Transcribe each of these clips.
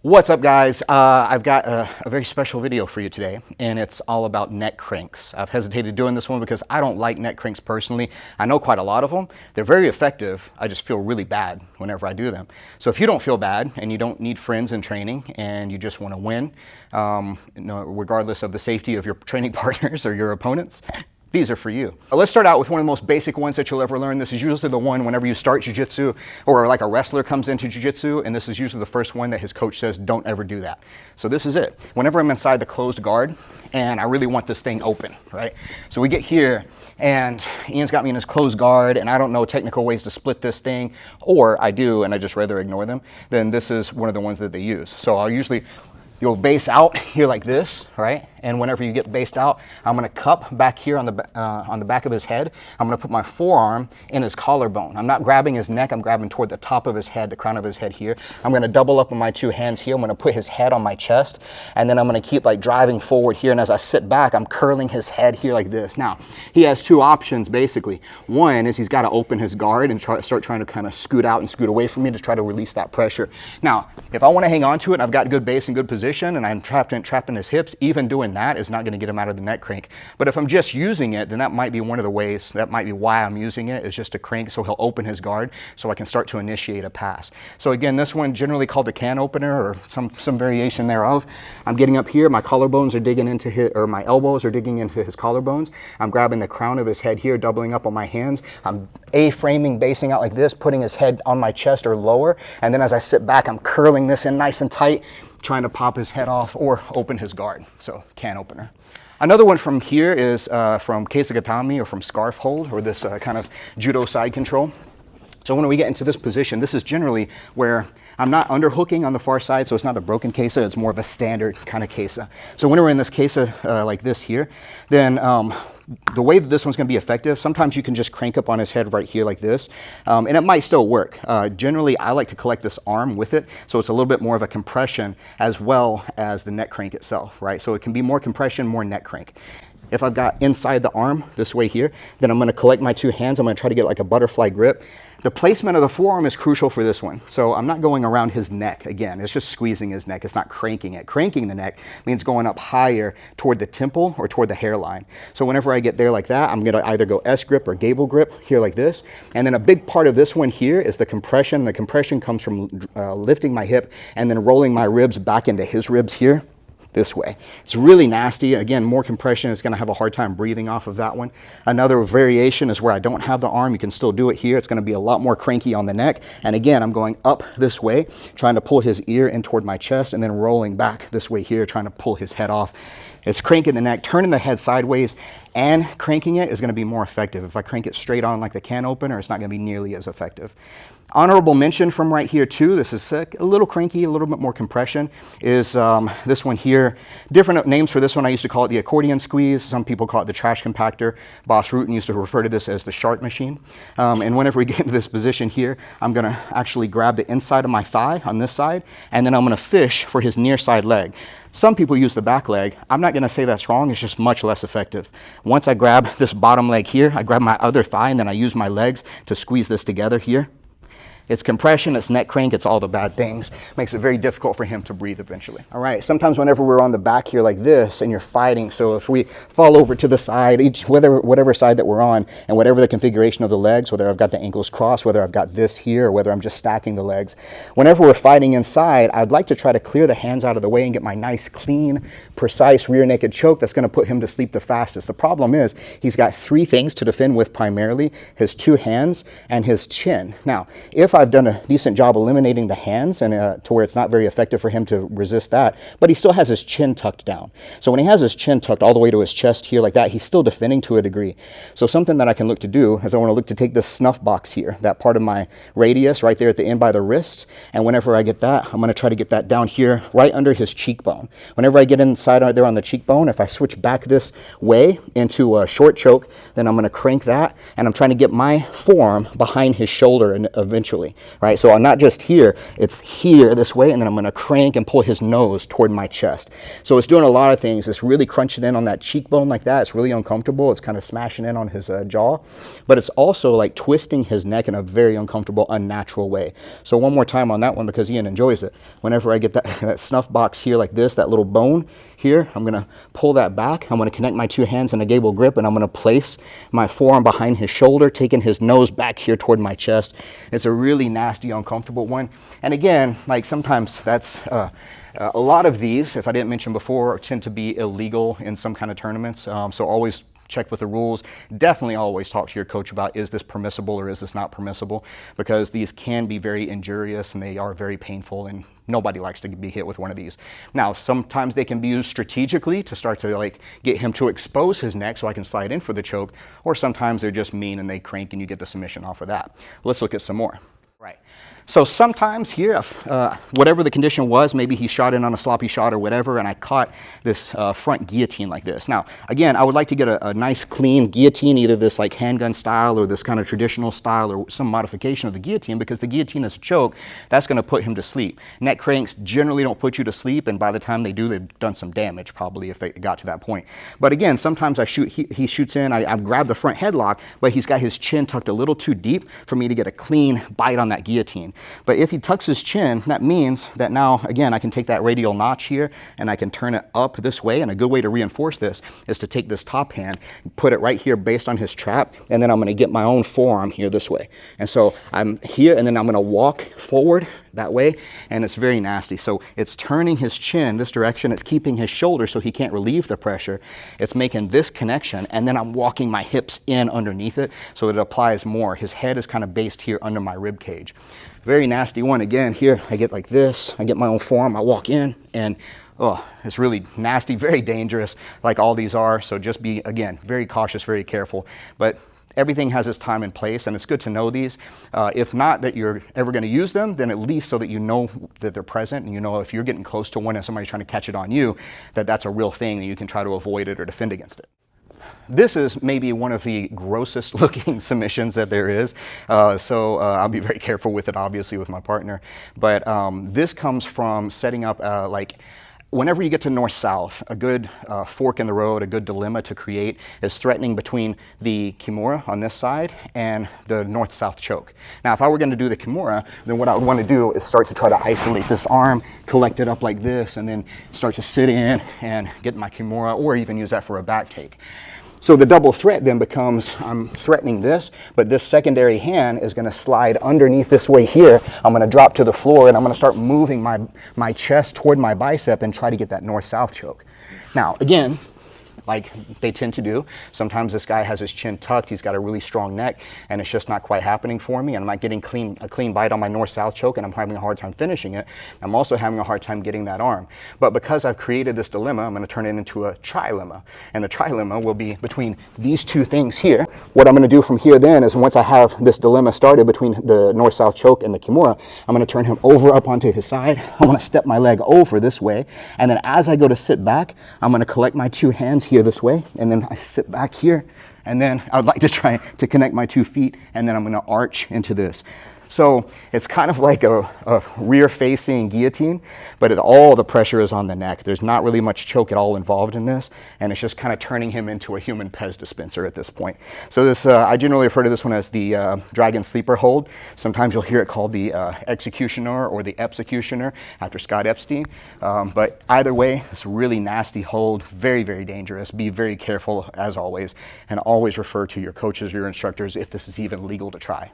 What's up, guys? I've got a very special video for you today, and it's all about neck cranks. I've hesitated doing this one because I don't like neck cranks personally. I know quite a lot of them. They're very effective. I just feel really bad whenever I do them. So if you don't feel bad and you don't need friends in training and you just want to win, regardless of the safety of your training partners or your opponents, these are for you. Let's start out with one of the most basic ones that you'll ever learn. This is usually the one whenever you start Jiu-Jitsu or like a wrestler comes into Jiu-Jitsu, and this is usually the first one that his coach says, don't ever do that. So this is it. Whenever I'm inside the closed guard and I really want this thing open, right? So we get here and Ian's got me in his closed guard and I don't know technical ways to split this thing, or I do and I just rather ignore them, then this is one of the ones that they use. So you'll base out here like this, right? And whenever you get based out, I'm gonna cup back here on the back of his head. I'm gonna put my forearm in his collarbone. I'm not grabbing his neck, I'm grabbing toward the top of his head, the crown of his head here. I'm gonna double up on my two hands here. I'm gonna put his head on my chest, and then I'm gonna keep like driving forward here. And as I sit back, I'm curling his head here like this. Now, he has two options basically. One is he's gotta open his guard and start trying to kind of scoot out and scoot away from me to try to release that pressure. Now, if I wanna hang on to it and I've got good base and good position and I'm trapped in his hips, even doing that is not going to get him out of the neck crank. But if I'm just using it, then that might be one of the ways, that might be why I'm using it, is just to crank so he'll open his guard so I can start to initiate a pass. So again, this one generally called the can opener or some variation thereof. I'm getting up here, my collarbones are digging into his, or my elbows are digging into his collarbones. I'm grabbing the crown of his head here, doubling up on my hands. I'm A-framing, basing out like this, putting his head on my chest or lower. And then as I sit back, I'm curling this in nice and tight, trying to pop his head off or open his guard. So can opener. Another one from here is from Kesa Gatame or from scarf hold, or this kind of judo side control. So when we get into this position, this is generally where I'm not underhooking on the far side, so it's not a broken Kesa, it's more of a standard kind of Kesa. So when we're in this Kesa like this here, then the way that this one's going to be effective, sometimes you can just crank up on his head right here like this, and it might still work. Generally, I like to collect this arm with it, so it's a little bit more of a compression as well as the neck crank itself, right? So it can be more compression, more neck crank. If I've got inside the arm this way here, then I'm going to collect my two hands. I'm going to try to get like a butterfly grip. The placement of the forearm is crucial for this one. So I'm not going around his neck. Again, it's just squeezing his neck. It's not cranking it. Cranking the neck means going up higher toward the temple or toward the hairline. So whenever I get there like that, I'm going to either go S grip or gable grip here like this. And then a big part of this one here is the compression. The compression comes from lifting my hip and then rolling my ribs back into his ribs here. This way. It's really nasty. Again, more compression is going to have a hard time breathing off of that one. Another variation is where I don't have the arm. You can still do it here. It's going to be a lot more cranky on the neck. And again, I'm going up this way, trying to pull his ear in toward my chest, and then rolling back this way here, trying to pull his head off. It's cranking the neck, turning the head sideways, and cranking it is going to be more effective. If I crank it straight on like the can opener, it's not going to be nearly as effective. Honorable mention from right here too, this is a little cranky, a little bit more compression, is this one here. Different names for this one. I used to call it the accordion squeeze. Some people call it the trash compactor. Boss Rutan used to refer to this as the shark machine. And whenever we get into this position here, I'm going to actually grab the inside of my thigh on this side, and then I'm going to fish for his near side leg. Some people use the back leg. I'm not going to say that's wrong. It's just much less effective. Once I grab this bottom leg here, I grab my other thigh, and then I use my legs to squeeze this together here. It's compression, it's neck crank, it's all the bad things. Makes it very difficult for him to breathe eventually. All right, sometimes whenever we're on the back here like this and you're fighting, so if we fall over to the side, whatever side that we're on, and whatever the configuration of the legs, whether I've got the ankles crossed, whether I've got this here, or whether I'm just stacking the legs, whenever we're fighting inside, I'd like to try to clear the hands out of the way and get my nice, clean, precise rear naked choke that's gonna put him to sleep the fastest. The problem is he's got three things to defend with primarily: his two hands and his chin. Now, if I've done a decent job eliminating the hands and to where it's not very effective for him to resist that, but he still has his chin tucked down. So when he has his chin tucked all the way to his chest here like that, he's still defending to a degree. So something that I can look to do is I want to look to take this snuff box here, that part of my radius right there at the end by the wrist, and whenever I get that, I'm going to try to get that down here right under his cheekbone. Whenever I get inside right there on the cheekbone, if I switch back this way into a short choke, then I'm going to crank that, and I'm trying to get my forearm behind his shoulder and eventually. actually, right? So I'm not just here, it's here this way, and then I'm gonna crank and pull his nose toward my chest. So it's doing a lot of things. It's really crunching in on that cheekbone like that. It's really uncomfortable. It's kind of smashing in on his jaw, but it's also like twisting his neck in a very uncomfortable, unnatural way. So one more time on that one, because Ian enjoys it. Whenever I get that snuff box here like this, that little bone here, I'm gonna pull that back. I'm gonna connect my two hands in a gable grip, and I'm gonna place my forearm behind his shoulder, taking his nose back here toward my chest. It's a really nasty, uncomfortable one. And again, like sometimes that's a lot of these, if I didn't mention before, tend to be illegal in some kind of tournaments. So always check with the rules. Definitely always talk to your coach about, is this permissible or is this not permissible? Because these can be very injurious and they are very painful, and nobody likes to be hit with one of these. Now, sometimes they can be used strategically to start to like get him to expose his neck so I can slide in for the choke, or sometimes they're just mean and they crank and you get the submission off of that. Let's look at some more. Right. So sometimes here, whatever the condition was, maybe he shot in on a sloppy shot or whatever, and I caught this front guillotine like this. Now, again, I would like to get a nice clean guillotine, either this like handgun style or this kind of traditional style or some modification of the guillotine, because the guillotine is a choke, that's going to put him to sleep. Neck cranks generally don't put you to sleep, and by the time they do, they've done some damage probably if they got to that point. But again, sometimes he shoots in, I grab the front headlock, but he's got his chin tucked a little too deep for me to get a clean bite on that guillotine. But if he tucks his chin, that means that now, again, I can take that radial notch here and I can turn it up this way. And a good way to reinforce this is to take this top hand, put it right here based on his trap, and then I'm going to get my own forearm here this way. And so I'm here, and then I'm going to walk forward that way, and it's very nasty. So it's turning his chin this direction, it's keeping his shoulder so he can't relieve the pressure. It's making this connection, and then I'm walking my hips in underneath it so it applies more. His head is kind of based here under my rib cage. Very nasty one. Again, here I get like this, I get my own forearm, I walk in, and oh, it's really nasty, very dangerous, like all these are. So just be, again, very cautious, very careful. But everything has its time and place, and it's good to know these. If not that you're ever going to use them, then at least so that you know that they're present, and you know if you're getting close to one and somebody's trying to catch it on you, that that's a real thing and you can try to avoid it or defend against it. This is maybe one of the grossest looking submissions that there is, so I'll be very careful with it, obviously, with my partner. But this comes from setting up like, whenever you get to north-south, a good fork in the road, a good dilemma to create is threatening between the kimura on this side and the north-south choke. Now, if I were going to do the kimura, then what I would want to do is start to try to isolate this arm, collect it up like this, and then start to sit in and get my kimura, or even use that for a back take. So the double threat then becomes, I'm threatening this, but this secondary hand is going to slide underneath this way here. I'm going to drop to the floor, and I'm going to start moving my chest toward my bicep and try to get that north-south choke. Now, again, like they tend to do, sometimes this guy has his chin tucked, he's got a really strong neck, and it's just not quite happening for me, and I'm not getting a clean bite on my north-south choke, and I'm having a hard time finishing it. I'm also having a hard time getting that arm. But because I've created this dilemma, I'm going to turn it into a trilemma, and the trilemma will be between these two things here. What I'm going to do from here then is, once I have this dilemma started between the north-south choke and the kimura, I'm going to turn him over up onto his side. I'm going to step my leg over this way, and then as I go to sit back, I'm going to collect my two hands here this way, and then I sit back here, and then I would like to try to connect my 2 feet, and then I'm going to arch into this. So it's kind of like a rear-facing guillotine, but all the pressure is on the neck. There's not really much choke at all involved in this, and it's just kind of turning him into a human Pez dispenser at this point. So this, I generally refer to this one as the dragon sleeper hold. Sometimes you'll hear it called the executioner or the executioner after Scott Epstein. But either way, it's a really nasty hold, very, very dangerous. Be very careful as always, and always refer to your coaches or your instructors if this is even legal to try.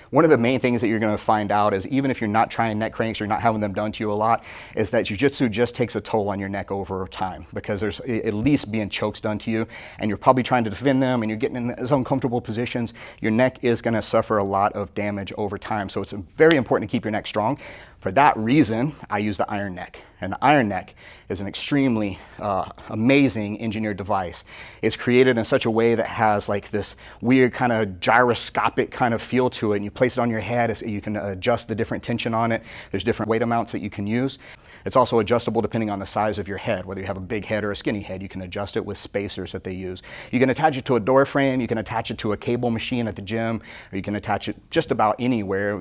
One of the main things that you're going to find out is, even if you're not trying neck cranks, you're not having them done to you a lot, is that jiu-jitsu just takes a toll on your neck over time, because there's at least being chokes done to you, and you're probably trying to defend them, and you're getting in those uncomfortable positions. Your neck is going to suffer a lot of damage over time, so it's very important to keep your neck strong. For that reason, I use the iron neck. And the iron neck is an extremely amazing engineered device. It's created in such a way that has like this weird kind of gyroscopic kind of feel to it. And you place it on your head, you can adjust the different tension on it. There's different weight amounts that you can use. It's also adjustable depending on the size of your head, whether you have a big head or a skinny head. You can adjust it with spacers that they use. You can attach it to a door frame, you can attach it to a cable machine at the gym, or you can attach it just about anywhere.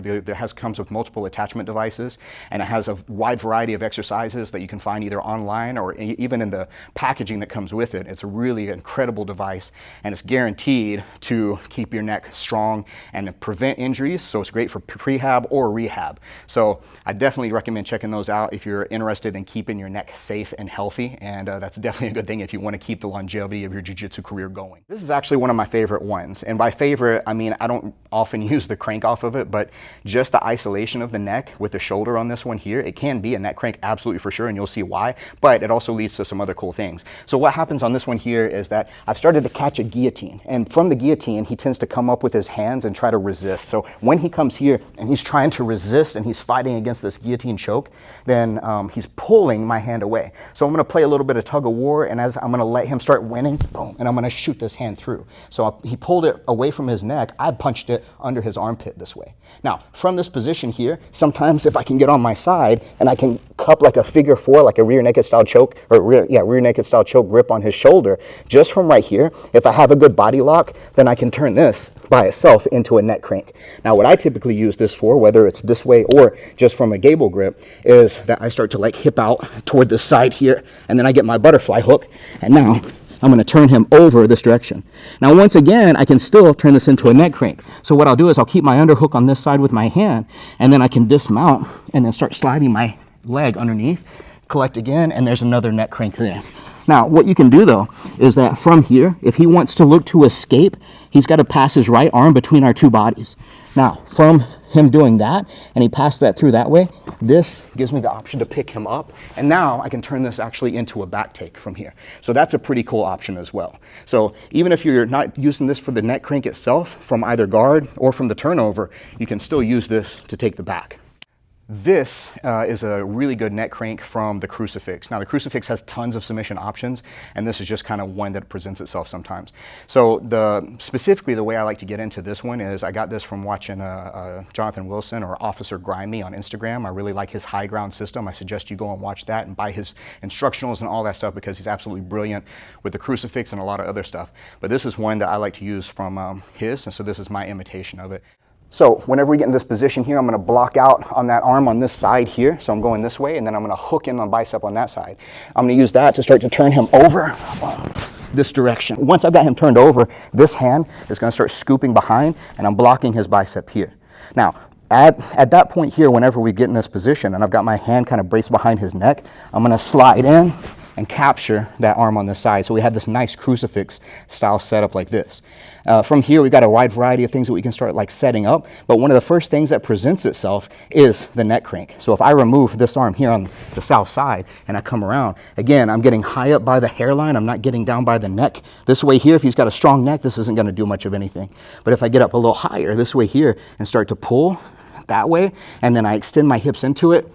Comes with multiple attachment devices, and it has a wide variety of exercises that you can find either online or even in the packaging that comes with it. It's a really incredible device, and it's guaranteed to keep your neck strong and prevent injuries, so it's great for prehab or rehab. So I definitely recommend checking those out if you're interested in keeping your neck safe and healthy, and that's definitely a good thing if you want to keep the longevity of your jiu-jitsu career going. This is actually one of my favorite ones, and by favorite, I mean I don't often use the crank off of it, but just the isolation of the neck with the shoulder on this one here, it can be a neck crank absolutely for sure, and you'll see why, but it also leads to some other cool things. So what happens on this one here is that I've started to catch a guillotine, and from the guillotine he tends to come up with his hands and try to resist. So when he comes here and he's trying to resist and he's fighting against this guillotine choke, then he's pulling my hand away. So I'm going to play a little bit of tug of war, and as I'm going to let him start winning, boom, and I'm going to shoot this hand through. So he pulled it away from his neck, I punched it under his armpit this way. Now from this position here, sometimes if I can get on my side and I can cup like a figure four, like a rear naked style choke, or rear naked style choke grip on his shoulder, just from right here, if I have a good body lock, then I can turn this by itself into a neck crank. Now what I typically use this for, whether it's this way or just from a gable grip, is that I start to like hip out toward the side here, and then I get my butterfly hook, and now I'm going to turn him over this direction. Now once again, I can still turn this into a neck crank. So what I'll do is I'll keep my underhook on this side with my hand, and then I can dismount and then start sliding my leg underneath, collect again, and there's another neck crank there. Now what you can do though is that from here, if he wants to look to escape, he's got to pass his right arm between our two bodies. Now from him doing that, and he passed that through that way, this gives me the option to pick him up, and now I can turn this actually into a back take from here. So that's a pretty cool option as well. So even if you're not using this for the neck crank itself, from either guard or from the turnover, you can still use this to take the back. This is a really good neck crank from the Crucifix. Now the Crucifix has tons of submission options, and this is just kind of one that presents itself sometimes. So specifically the way I like to get into this one is I got this from watching Jonathan Wilson or Officer Grimy on Instagram. I really like his high ground system. I suggest you go and watch that and buy his instructionals and all that stuff, because he's absolutely brilliant with the Crucifix and a lot of other stuff. But this is one that I like to use from his, and so this is my imitation of it. So whenever we get in this position here, I'm going to block out on that arm on this side here. So I'm going this way, and then I'm going to hook in on bicep on that side. I'm going to use that to start to turn him over this direction. Once I've got him turned over, this hand is going to start scooping behind, and I'm blocking his bicep here. Now, at that point here, whenever we get in this position, and I've got my hand kind of braced behind his neck, I'm going to slide in and capture that arm on this side. So we have this nice Crucifix style setup like this. From here, we've got a wide variety of things that we can start like setting up, but one of the first things that presents itself is the neck crank. So if I remove this arm here on the south side and I come around, again, I'm getting high up by the hairline, I'm not getting down by the neck. This way here, if he's got a strong neck, this isn't gonna do much of anything. But if I get up a little higher this way here and start to pull that way, and then I extend my hips into it,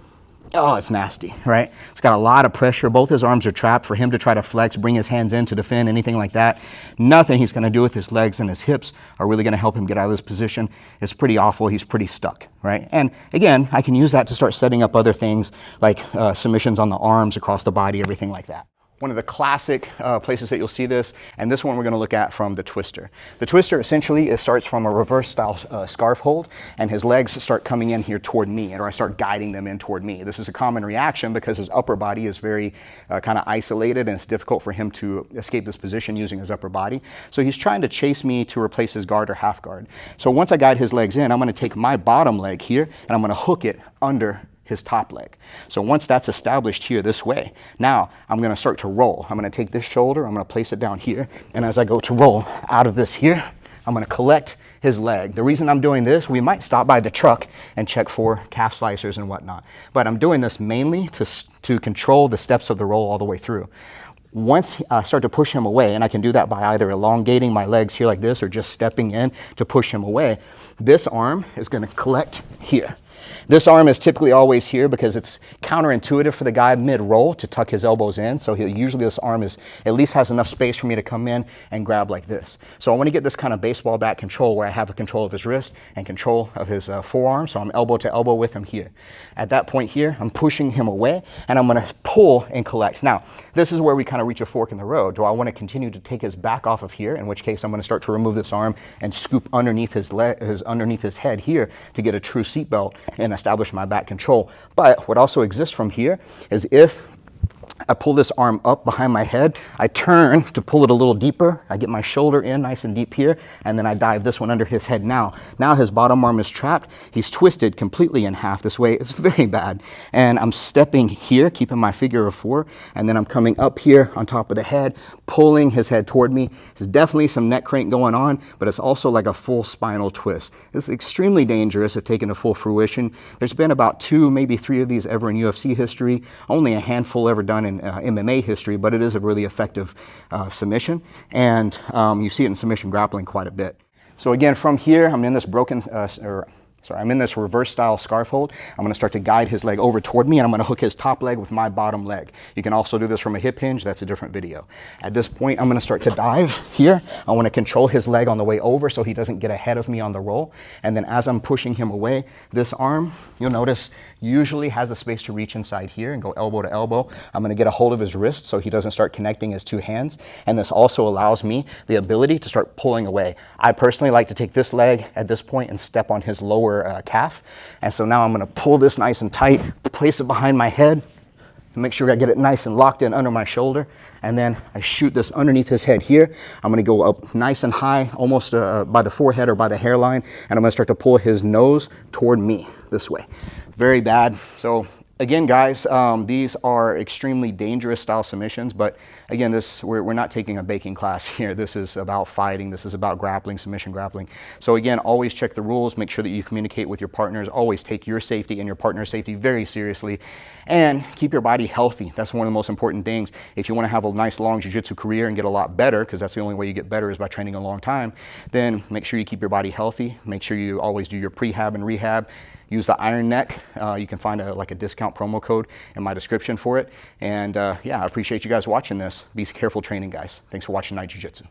oh, it's nasty, right? It's got a lot of pressure. Both his arms are trapped. For him to try to flex, bring his hands in to defend, anything like that, nothing he's going to do with his legs and his hips are really going to help him get out of this position. It's pretty awful. He's pretty stuck, right? And again, I can use that to start setting up other things like submissions on the arms, across the body, everything like that. One of the classic places that you'll see this, and this one we're going to look at from the twister. The twister essentially starts from a reverse style scarf hold, and his legs start coming in here toward me, or I start guiding them in toward me. This is a common reaction because his upper body is very kind of isolated, and it's difficult for him to escape this position using his upper body. So he's trying to chase me to replace his guard or half guard. So once I guide his legs in, I'm going to take my bottom leg here, and I'm going to hook it under his top leg. So once that's established here this way, now I'm going to start to roll. I'm going to take this shoulder, I'm going to place it down here, and as I go to roll out of this here, I'm going to collect his leg. The reason I'm doing this, we might stop by the truck and check for calf slicers and whatnot, but I'm doing this mainly to control the steps of the roll all the way through. Once I start to push him away, and I can do that by either elongating my legs here like this or just stepping in to push him away, this arm is going to collect here. This arm is typically always here because it's counterintuitive for the guy mid-roll to tuck his elbows in. So usually this arm is at least has enough space for me to come in and grab like this. So I want to get this kind of baseball bat control where I have a control of his wrist and control of his forearm. So I'm elbow to elbow with him here. At that point here, I'm pushing him away and I'm going to pull and collect. Now, this is where we kind of reach a fork in the road. Do I want to continue to take his back off of here, in which case I'm going to start to remove this arm and scoop underneath his underneath his head here to get a true seatbelt and establish my back control. But what also exists from here is if I pull this arm up behind my head, I turn to pull it a little deeper, I get my shoulder in nice and deep here, and then I dive this one under his head now. Now his bottom arm is trapped, he's twisted completely in half this way, it's very bad. And I'm stepping here, keeping my figure of 4, and then I'm coming up here on top of the head, pulling his head toward me. There's definitely some neck crank going on, but it's also like a full spinal twist. It's extremely dangerous if taken to full fruition. There's been about 2, maybe 3 of these ever in UFC history, only a handful ever done in MMA history, but it is a really effective submission, and you see it in submission grappling quite a bit. So again, from here, I'm in this I'm in this reverse style scarf hold. I'm going to start to guide his leg over toward me, and I'm going to hook his top leg with my bottom leg. You can also do this from a hip hinge. That's a different video. At this point, I'm going to start to dive here. I want to control his leg on the way over so he doesn't get ahead of me on the roll. And then as I'm pushing him away, this arm, you'll notice, usually has the space to reach inside here and go elbow to elbow. I'm going to get a hold of his wrist so he doesn't start connecting his 2 hands. And this also allows me the ability to start pulling away. I personally like to take this leg at this point and step on his lower calf. And so now I'm going to pull this nice and tight, place it behind my head, and make sure I get it nice and locked in under my shoulder. And then I shoot this underneath his head here. I'm going to go up nice and high, almost by the forehead or by the hairline, and I'm going to start to pull his nose toward me this way. Very bad. So again, guys, these are extremely dangerous style submissions, but again, we're not taking a baking class here. This is about fighting. This is about grappling, submission grappling. So again, always check the rules. Make sure that you communicate with your partners. Always take your safety and your partner's safety very seriously, and keep your body healthy. That's one of the most important things. If you want to have a nice long jiu-jitsu career and get a lot better, because that's the only way you get better is by training a long time, then make sure you keep your body healthy. Make sure you always do your prehab and rehab. Use the Iron Neck. You can find a discount promo code in my description for it. And yeah, I appreciate you guys watching this. Be careful training, guys. Thanks for watching Night Jiu-Jitsu.